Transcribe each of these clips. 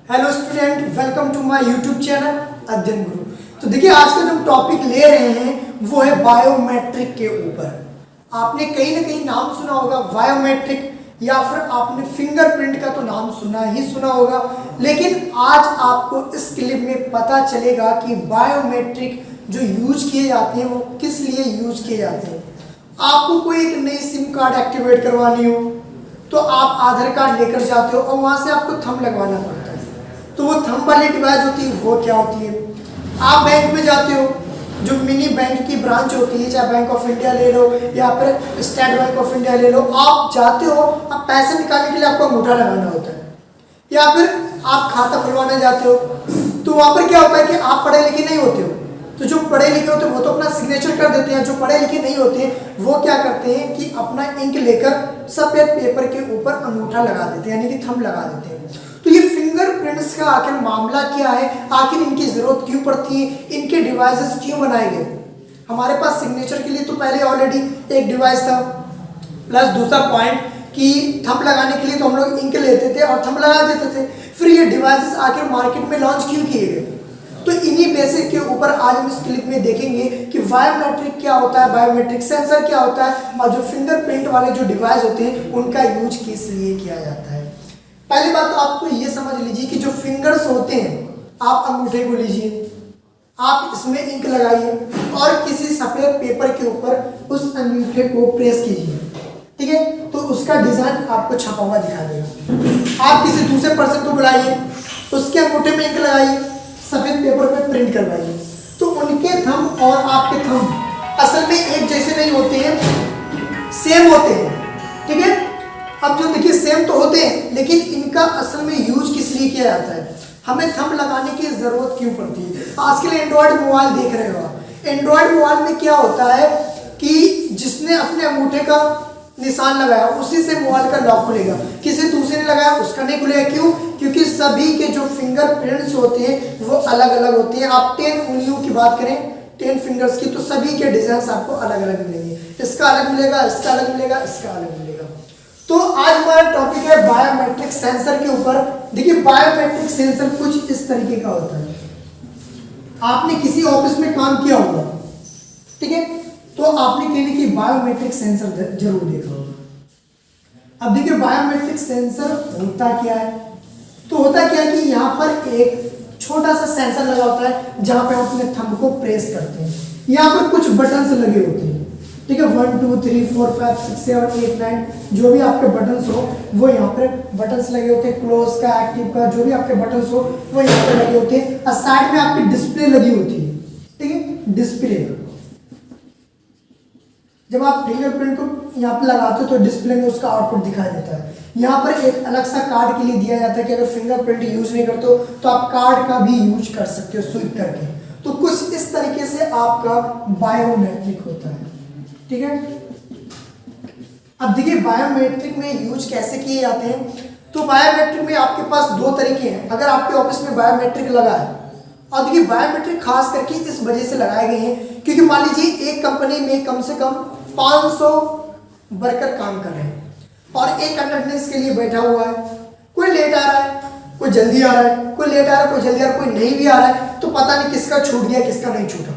Hello student, welcome to my YouTube channel Adhyayan Guru. तो देखिए, आज का जो टॉपिक ले रहे हैं वो है बायोमेट्रिक के ऊपर। आपने कहीं ना कहीं नाम सुना होगा बायोमेट्रिक, या फिर आपने फिंगरप्रिंट का तो नाम सुना ही सुना होगा। लेकिन आज आपको इस क्लिप में पता चलेगा कि बायोमेट्रिक जो यूज किए जाते हैं वो किस लिए यूज किए जाते हैं। आपको कोई एक नई सिम कार्ड एक्टिवेट करवानी हो तो आप आधार कार्ड लेकर जाते हो और वहां से आपको थंब लगवाना पड़ता है। तो वो थंब वाली डिवाइस होती है, वो क्या होती है? आप बैंक में जाते हो, जो मिनी बैंक की ब्रांच होती है, चाहे बैंक ऑफ इंडिया ले लो या फिर स्टेट बैंक ऑफ इंडिया ले लो, आप जाते हो, आप पैसे निकालने के लिए आपको अंगूठा लगाना होता है। या फिर आप खाता खुलवाने जाते हो, तो वहां पर क्या होता है कि आप पढ़े लिखे नहीं होते हो, तो जो पढ़े लिखे होते हैं वो तो अपना सिग्नेचर कर देते हैं। जो पढ़े लिखे नहीं होते हैं वो क्या करते हैं कि अपना इंक लेकर सफेद पेपर के ऊपर अंगूठा लगा देते हैं, यानी कि थंब लगा देते हैं। तो ये फिंगरप्रिंट्स का आखिर मामला क्या है, आखिर इनकी जरूरत क्यों पड़ती है, इनके डिवाइसेस क्यों बनाए गए? हमारे पास सिग्नेचर के लिए तो पहले ऑलरेडी एक डिवाइस था, प्लस दूसरा पॉइंट कि थंब लगाने के लिए तो हम लोग इंक लेते थे और थंब लगा देते थे। फिर ये डिवाइसेस आखिर मार्केट में लॉन्च क्यों किए गए? तो इन्हीं बेसिक के ऊपर आज हम इस क्लिप में देखेंगे कि बायोमेट्रिक क्या होता है, बायोमेट्रिक सेंसर क्या होता है, और जो फिंगरप्रिंट वाले जो डिवाइस होते हैं उनका यूज किस लिए किया जाता है। पहली बात तो आपको ये समझ लीजिए कि जो फिंगर्स होते हैं, आप अंगूठे को लीजिए, आप इसमें इंक लगाइए और किसी सफेद पेपर के ऊपर उस अंगूठे को प्रेस कीजिए, ठीक है? तो उसका डिजाइन आपको छपा हुआ दिखाई देगा। आप किसी दूसरे पर्सन को बुलाइए, उसके अंगूठे में इंक लगाइए, सफेद पेपर पे प्रिंट करवाइए, तो उनके थंब और आपके थंब असल में एक जैसे नहीं होते हैं, सेम होते हैं, ठीक है? अब जो देखिए सेम तो होते हैं, लेकिन इनका असल में यूज किस लिए किया जाता है, हमें थंब लगाने की जरूरत क्यों पड़ती है? आजकल एंड्रॉयड मोबाइल देख रहे हो आप, एंड्रॉयड मोबाइल में क्या होता है कि जिसने अपने अंगूठे का निशान लगाया उसी से मोबाइल का लॉक खुलेगा, किसी दूसरे ने लगाया उसका नहीं खुलेगा। क्यों? क्योंकि सभी के जो फिंगरप्रिंट्स होते हैं वो अलग अलग होते हैं। आप 10 उंगलियों की बात करें, 10 फिंगर्स की, तो सभी के डिजाइन आपको अलग अलग मिलेंगे। इसका अलग मिलेगा, इसका अलग मिलेगा, इसका अलग मिलेगा। तो आज हमारा टॉपिक है बायोमेट्रिक सेंसर के ऊपर। देखिए, बायोमेट्रिक सेंसर कुछ इस तरीके का होता है। आपने किसी ऑफिस में काम किया होगा, ठीक है, तो आपने कहने की बायोमेट्रिक सेंसर जरूर देखा होगा। अब देखिए, बायोमेट्रिक सेंसर होता क्या है? तो होता क्या है कि यहाँ पर एक छोटा सा सेंसर लगा होता है जहां पे हम अपने थंब को प्रेस करते हैं। यहाँ पर कुछ बटन्स लगे होते हैं, ठीक है, 1 2 3 4 5 6 7 8 9 जो भी आपके बटन्स हो वो यहाँ पे बटन्स लगे होते हैं। क्लोज का, एक्टिव का, जो भी आपके बटन्स हो वो यहाँ पे लगे होते हैं। और साइड में आपकी डिस्प्ले लगी होती है, ठीक है, डिस्प्ले। जब आप फिंगरप्रिंट को यहाँ पे लगाते हो तो डिस्प्ले में उसका आउटपुट दिखाई देता है। यहाँ पर एक अलग सा कार्ड के लिए दिया जाता है कि अगर फिंगरप्रिंट यूज नहीं करते हो तो आप कार्ड का भी यूज कर सकते हो स्वीप करके। तो कुछ इस तरीके से आपका बायोमेट्रिक होता है, ठीक है। अब देखिए, बायोमेट्रिक में यूज कैसे किए जाते हैं। तो बायोमेट्रिक में आपके पास दो तरीके हैं। अगर आपके ऑफिस में बायोमेट्रिक लगा है, और देखिए बायोमेट्रिक खास करके इस वजह से लगाए गए हैं क्योंकि मान लीजिए एक कंपनी में कम से कम 500 वर्कर काम कर रहे हैं और एक अटेंडेंस के लिए बैठा हुआ है। कोई लेट आ रहा है, कोई जल्दी आ रहा है, कोई लेट आ रहा है, कोई जल्दी आ रहा है, कोई नहीं भी आ रहा है, तो पता नहीं किसका छूट गया किसका नहीं छूटा,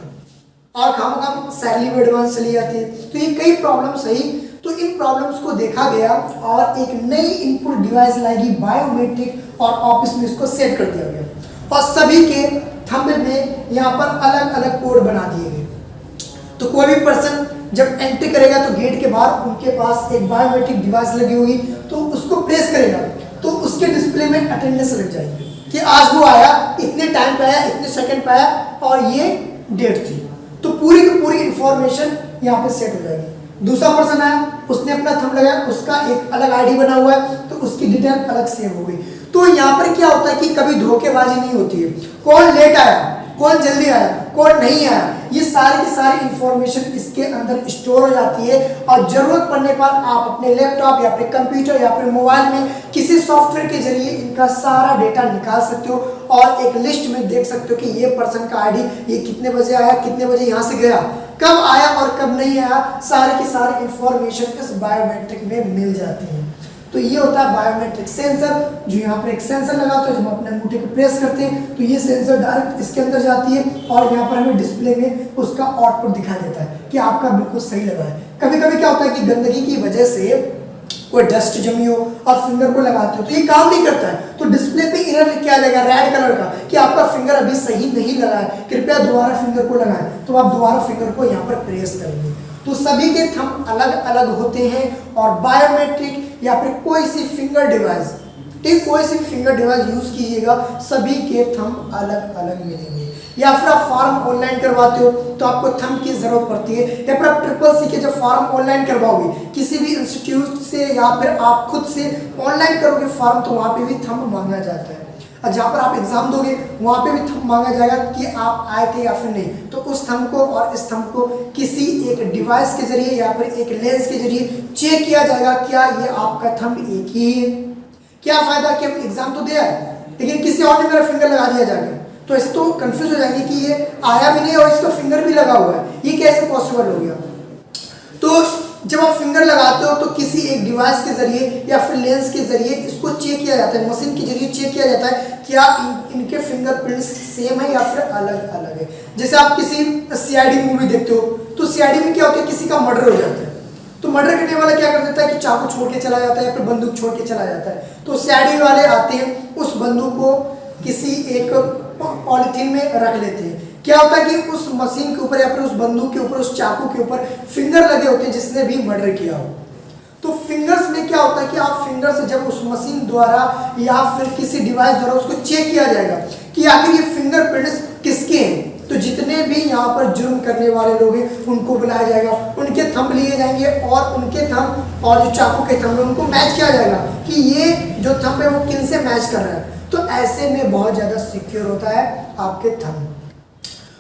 और खामखाम सैलरी भी एडवांस चली जाती है। तो ये कई प्रॉब्लम्स है। तो इन प्रॉब्लम्स को देखा गया और एक नई इनपुट डिवाइस लाएगी बायोमेट्रिक, और ऑफिस में इसको सेट कर दिया गया और सभी के थंब में यहाँ पर अलग अलग कोड बना दिए गए। तो कोई भी पर्सन जब एंट्री करेगा तो गेट के बाहर उनके पास एक बायोमेट्रिक डिवाइस लगी होगी, तो उसको प्रेस करेगा तो उसके डिस्प्ले में अटेंडेंस लग जाएगी कि आज वो आया, इतने टाइम पे आया, इतने सेकंड पे आया और ये डेट थी। तो पूरी की पूरी इंफॉर्मेशन यहाँ पे सेट हो जाएगी। दूसरा पर्सन आया, उसने अपना थंब लगाया, उसका एक अलग आईडी बना हुआ है, तो उसकी डिटेल अलग सेव हो गई। तो यहाँ पर क्या होता है कि कभी धोखेबाजी नहीं होती है। कौन लेट आया, कौन जल्दी आया, कौन नहीं आया, ये सारी की सारी इंफॉर्मेशन इसके अंदर स्टोर हो जाती है। और जरूरत पड़ने पर आप अपने लैपटॉप या फिर कंप्यूटर या फिर मोबाइल में किसी सॉफ्टवेयर के जरिए इनका सारा डेटा निकाल सकते हो और एक लिस्ट में देख सकते हो कि ये पर्सन का आईडी ये कितने बजे आया, कितने बजे यहाँ से गया, कब आया और कब नहीं आया, सारी की सारी इंफॉर्मेशन इस बायोमेट्रिक में मिल जाती है। तो ये होता है बायोमेट्रिक सेंसर, जो यहाँ पर एक सेंसर लगाते हैं, जब हम अपने अंगूठे को प्रेस करते हैं तो ये सेंसर डायरेक्ट इसके अंदर जाती है और यहाँ पर हमें डिस्प्ले में उसका आउटपुट दिखाई देता है कि आपका बिल्कुल सही लगा है। कभी कभी क्या होता है कि गंदगी की वजह से कोई डस्ट जमी हो और फिंगर को लगाते हो तो ये काम नहीं करता है, तो डिस्प्ले पे एरर लिख के आ जाएगा रेड कलर का कि आपका फिंगर अभी सही नहीं लगा है, कृपया दोबारा फिंगर को लगाएं। तो आप दोबारा फिंगर को यहाँ पर प्रेस करेंगे। तो सभी के थंब अलग अलग होते हैं और बायोमेट्रिक या फिर कोई सी फिंगर डिवाइस, ठीक, कोई सी फिंगर डिवाइस यूज कीजिएगा, सभी के थंब अलग अलग मिलेंगे। या फिर आप फॉर्म ऑनलाइन करवाते हो तो आपको थंब की जरूरत पड़ती है, या फिर आप CCC के जब फॉर्म ऑनलाइन करवाओगे किसी भी इंस्टीट्यूट से या फिर आप खुद से ऑनलाइन करोगे फॉर्म तो वहाँ पे भी थंब मांगा जाता है। और जहाँ पर आप एग्जाम दोगे वहाँ पे भी थंब मांगा जाएगा कि आप आए थे या फिर नहीं। तो उस थंब को और इस थंब को किसी एक डिवाइस के जरिए या फिर एक लेंस के जरिए चेक किया जाएगा क्या ये आपका थंब एक ही है। क्या फायदा कि हम एग्जाम तो दिया है लेकिन किसी और ने मेरा फिंगर लगा दिया जाएगा, तो इस तो कंफ्यूज हो जाएंगे कि ये आया भी नहीं और इसका फिंगर भी लगा हुआ है, ये कैसे पॉसिबल हो गया। तो जब आप फिंगर लगाते हो तो किसी एक डिवाइस के जरिए या फिर लेंस के जरिए इसको चेक किया जाता है, मशीन के जरिए चेक किया जाता है क्या इनके फिंगरप्रिंट्स सेम है या फिर अलग अलग है। जैसे आप किसी CID मूवी देखते हो तो CID में क्या होता है, किसी का मर्डर हो जाता है तो मर्डर करने वाला क्या कर देता है कि चाकू छोड़ के चला जाता है या फिर बंदूक छोड़ के चला जाता है। तो CID वाले आते हैं, उस बंदूक को किसी एक पॉलिथीन में रख लेते हैं। क्या होता है कि उस मशीन के ऊपर या फिर उस बंदूक के ऊपर, उस चाकू के ऊपर फिंगर लगे होते हैं जिसने भी मर्डर किया हो। तो फिंगर्स में क्या होता है कि आप फिंगर से जब उस मशीन द्वारा या फिर किसी डिवाइस द्वारा उसको चेक किया जाएगा कि आखिर ये फिंगरप्रिंट्स किसके हैं, तो जितने भी यहाँ पर जुर्म करने वाले लोग हैं उनको बुलाया जाएगा, उनके थंब लिए जाएंगे और उनके थंब और जो चाकू के थंब है उनको मैच किया जाएगा कि ये जो थंब है वो किन से मैच कर रहा है। तो ऐसे में बहुत ज़्यादा सिक्योर होता है आपके थंब।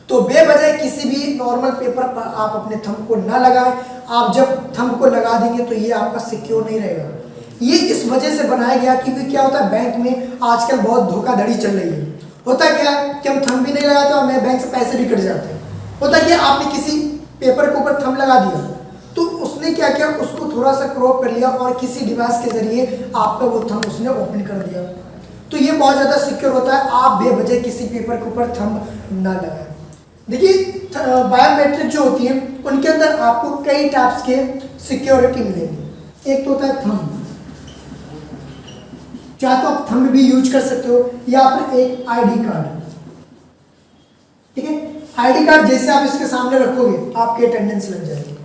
तो बेवजह किसी भी नॉर्मल पेपर पर आप अपने थंब को ना लगाएं। आप जब थंब को लगा देंगे तो ये आपका सिक्योर नहीं रहेगा। ये इस वजह से बनाया गया क्योंकि क्या होता है बैंक में आजकल बहुत धोखाधड़ी चल रही है। होता क्या है कि हम थंब भी नहीं लगाते और हमें बैंक से पैसे भी कट जाते हैं। होता क्या आपने किसी पेपर के ऊपर थंब लगा दिया तो उसने क्या किया, उसको थोड़ा सा क्रॉप कर लिया और किसी डिवाइस के जरिए आपका वो थंब उसने ओपन कर दिया। तो ये बहुत ज़्यादा सिक्योर होता है। आप बेवजह किसी पेपर के ऊपर थंब ना लगाएं। देखिए बायोमेट्रिक जो होती है उनके अंदर आपको कई टाइप्स के सिक्योरिटी मिलेंगे। एक तो होता है थंब, चाहे तो आप थंब भी यूज कर सकते हो या फिर एक ID कार्ड, ठीक है। ID कार्ड जैसे आप इसके सामने रखोगे आपके अटेंडेंस लग जाएगी।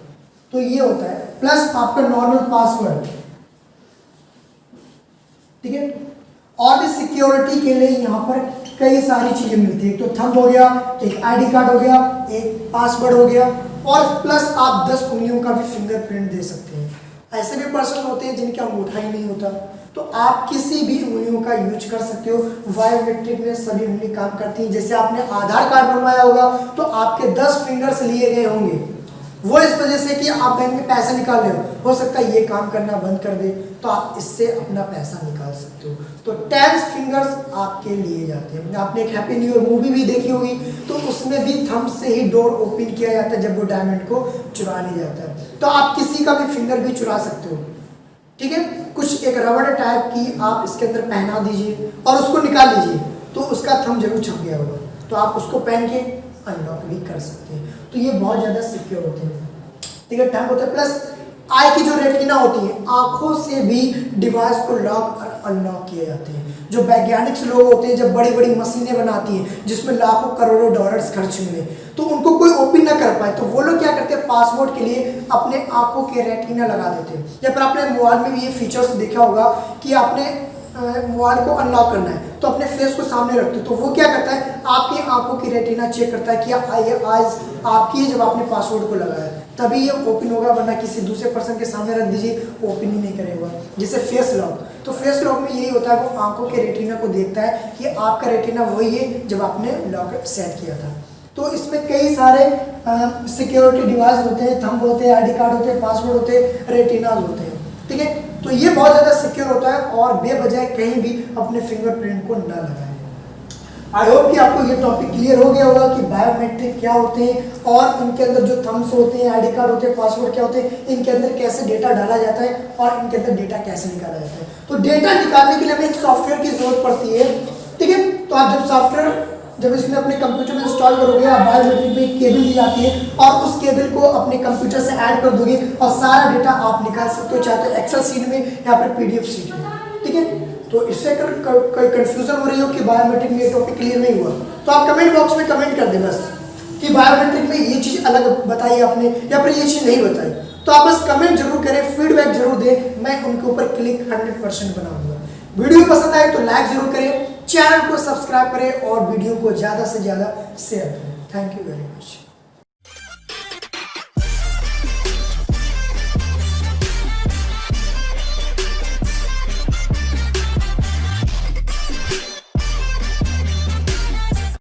तो ये होता है प्लस आपका नॉर्मल पासवर्ड, ठीक है। और भी सिक्योरिटी के लिए यहाँ पर कई सारी चीजें मिलती है। तो थंब हो गया, एक ID कार्ड हो गया, एक पासवर्ड हो गया और प्लस आप 10 उंगलियों का भी फिंगरप्रिंट दे सकते हैं। ऐसे भी पर्सन होते हैं जिनका अंगूठा ही नहीं होता तो आप किसी भी उंगलियों का यूज कर सकते हो। बायोमेट्रिक में सभी उंगली काम करती हैं। जैसे आपने आधार कार्ड बनवाया होगा तो आपके 10 फिंगर्स लिए गए होंगे, वो इस वजह से कि आप बैंक में पैसा निकाल रहे हो सकता है ये काम करना बंद कर दे तो आप इससे अपना पैसा निकाल सकते हो। तो 10 फिंगर्स आपके लिए जाते हैं। आपने एक हैप्पी न्यू ईयर मूवी भी देखी होगी तो उसमें भी थंब से ही डोर ओपन किया जाता है जब वो डायमंड को चुरा लिया जाता है। तो आप किसी का भी फिंगर भी चुरा सकते हो, ठीक है। कुछ एक रबड़ टाइप की आप इसके अंदर पहना दीजिए और उसको निकाल लीजिए तो उसका थंब जरूर छप गया होगा, तो आप उसको पहन के अनलॉक भी कर सकते हैं। तो ये बहुत ज़्यादा सिक्योर होते हैं, ठीक है। टैग होता है प्लस आई की जो रेटिना होती है, आंखों से भी डिवाइस को लॉक और अनलॉक किए जाते हैं। जो वैज्ञानिक लोग होते हैं जब बड़ी बड़ी मशीनें बनाती हैं जिसमें लाखों करोड़ों डॉलर्स खर्च हुए तो उनको कोई ओपन ना कर पाए तो वो लोग क्या करते हैं, पासवर्ड के लिए अपने आंखों के रेटिना लगा देते हैं। या फिर आपने मोबाइल में भी ये फीचर्स देखा होगा कि आपने मोबाइल को अनलॉक करना है तो अपने फेस को सामने रखते हो तो वो क्या करता है, आपकी आंखों की रेटिना चेक करता है कि ये आइज आपकी है। जब आपने पासवर्ड को लगाया तभी ये ओपन होगा, वरना किसी दूसरे पर्सन के सामने रख दीजिए ओपन ही नहीं करेगा। जैसे फेस लॉक, तो फेस लॉक में यही होता है, वो आंखों के रेटिना को देखता है कि आपका रेटिना वही है जब आपने लॉक सेट किया था। तो इसमें कई सारे सिक्योरिटी डिवाइस होते हैं, थंब होते हैं, ID कार्ड होते हैं, पासवर्ड होते हैं, रेटिनाज होते हैं, ठीक है। तो ये बहुत ज़्यादा सिक्योर होता है और बेवजह कहीं भी अपने फिंगरप्रिंट को ना लगाएं। आई होप कि आपको ये टॉपिक क्लियर हो गया होगा कि बायोमेट्रिक क्या होते हैं और इनके अंदर जो थम्स होते हैं, आईडी कार्ड होते हैं, पासवर्ड क्या होते हैं, इनके अंदर कैसे डेटा डाला जाता है और इनके अंदर डेटा कैसे निकाला जाता है। तो डेटा निकालने के लिए हमें एक सॉफ्टवेयर की जरूरत पड़ती है, ठीक है। तो आप जब इसमें अपने कंप्यूटर में इंस्टॉल करोगे, आप बायोमेट्रिक में एक केबल दी जाती है और उस केबल को अपने कंप्यूटर से ऐड कर दोगे और सारा डेटा आप निकाल सकते हो, चाहे तो एक्सेल शीट में या फिर पीडीएफ शीट में, ठीक है। तो इससे अगर कोई कंफ्यूजन हो रही हो कि बायोमेट्रिक में ये टॉपिक क्लियर नहीं हुआ, तो आप कमेंट बॉक्स में कमेंट कर दे बस कि बायोमेट्रिक में ये चीज़ अलग बताई आपने या फिर ये चीज़ नहीं बताई। तो आप बस कमेंट जरूर करें, फीडबैक जरूर दें, मैं उनके ऊपर क्लिक 100% बनाऊंगा। वीडियो पसंद आए तो लाइक जरूर करें, चैनल को सब्सक्राइब करें और वीडियो को ज़्यादा से ज़्यादा शेयर करें। Thank you very much.